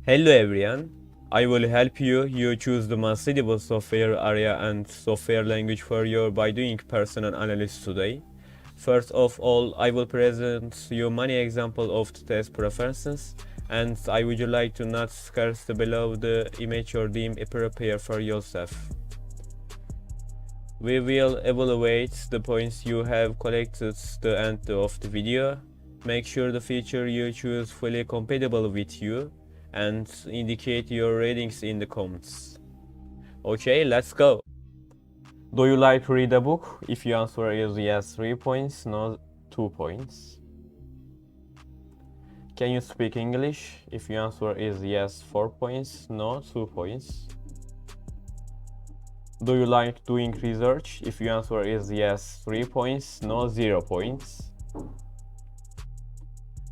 Hello everyone, I will help you. You choose the most suitable software area and software language for you by doing personal analysis today. First of all, I will present you many examples of the test preferences, and I would like to not scarce below the image or deem prepare for yourself. We will evaluate the points you have collected the end of the video. Make sure the feature you choose fully compatible with you and indicate your ratings in the comments. Okay, let's go. Do you like to read a book? If your answer is yes, 3 points, no, 2 points. Can you speak English? If your answer is yes, 4 points, no, 2 points. Do you like doing research? If your answer is yes, 3 points, no, 0 points.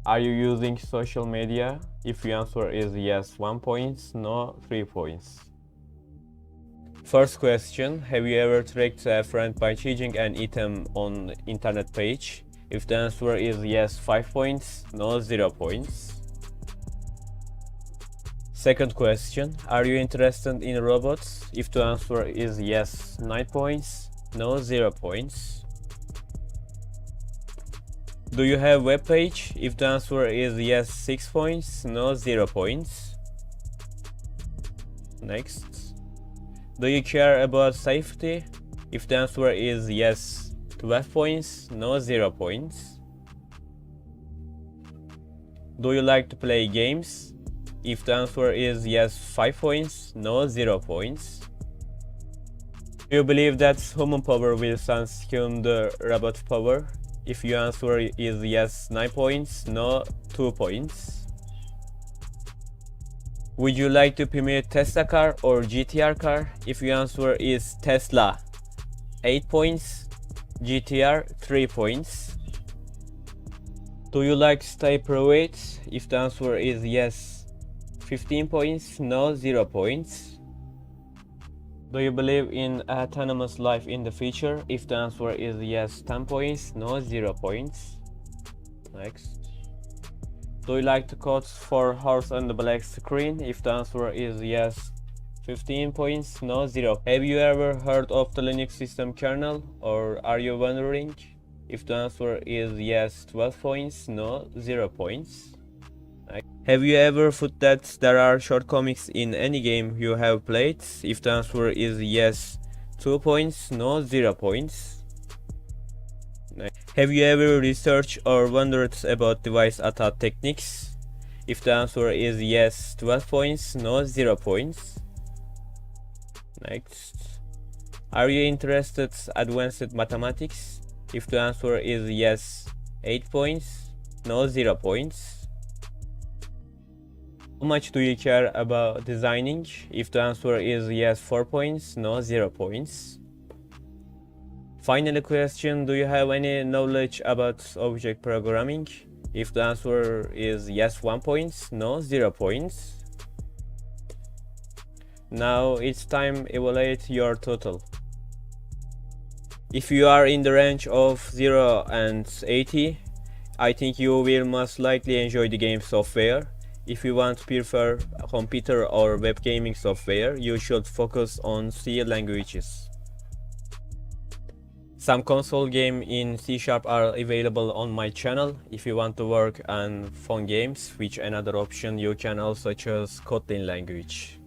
Are you using social media? If your answer is yes, 1 point, no, 3 points. First question, have you ever tracked a friend by changing an item on internet page? If the answer is yes, 5 points, no, 0 points. Second question, are you interested in robots? If the answer is yes, 9 points, no, 0 points. Do you have web page? If the answer is yes, 6 points, no, 0 points. Next. Do you care about safety? If the answer is yes, 12 points, no, 0 points. Do you like to play games? If the answer is yes, 5 points, no, 0 points. Do you believe that human power will transform the robot power? If your answer is yes, 9 points, no, 2 points. Would you like to permit Tesla car or GTR car? If your answer is Tesla, 8 points, GTR, 3 points. Do you like to stay private? If the answer is yes, 15 points, no, 0 points. Do you believe in autonomous life in the future? If the answer is yes, 10 points, no, 0 points. Next. Do you like to code for horse on the black screen? If the answer is yes, 15 points, no, 0. Have you ever heard of the Linux system kernel, or are you wondering? If the answer is yes, 12 points, no, 0 points. Have you ever thought that there are shortcomings in any game you have played? If the answer is yes, 2 points, no, 0 points. Have you ever researched or wondered about device attack techniques? If the answer is yes, 12 points, no, 0 points. Next. Are you interested in advanced mathematics? If the answer is yes, 8 points, no, 0 points. How much do you care about designing? If the answer is yes, 4 points, no, 0 points. Final question, do you have any knowledge about object programming? If the answer is yes, 1 point, no, 0 points. Now it's time to evaluate your total. If you are in the range of 0 and 80, I think you will most likely enjoy the game software. If you want to prefer computer or web gaming software, you should focus on C languages. Some console games in C# are available on my channel. If you want to work on phone games, which another option you can also choose Kotlin language.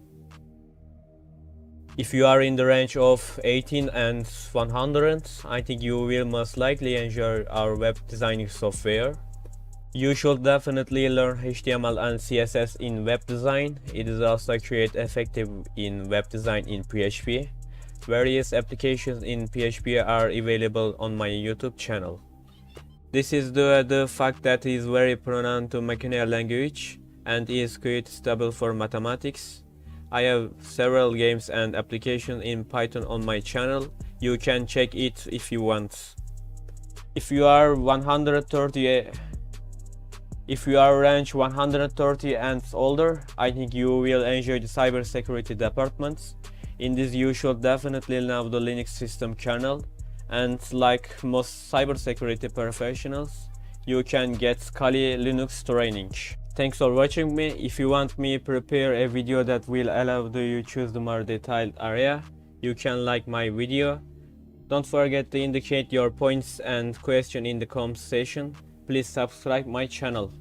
If you are in the range of 18 and 100, I think you will most likely enjoy our web designing software. You should definitely learn HTML and CSS in web design. It is also quite effective in web design in PHP. Various applications in PHP are available on my YouTube channel. This is the fact that it is very prone to mechanical language and is quite stable for mathematics. I have several games and applications in Python on my channel. You can check it if you want. If you are range 130 and older, I think you will enjoy the cybersecurity department. In this you should definitely know the Linux system kernel, and like most cybersecurity professionals, you can get Kali Linux training. Thanks for watching me. If you want me prepare a video that will allow you choose the more detailed area, you can like my video. Don't forget to indicate your points and question in the comment section. Please subscribe my channel.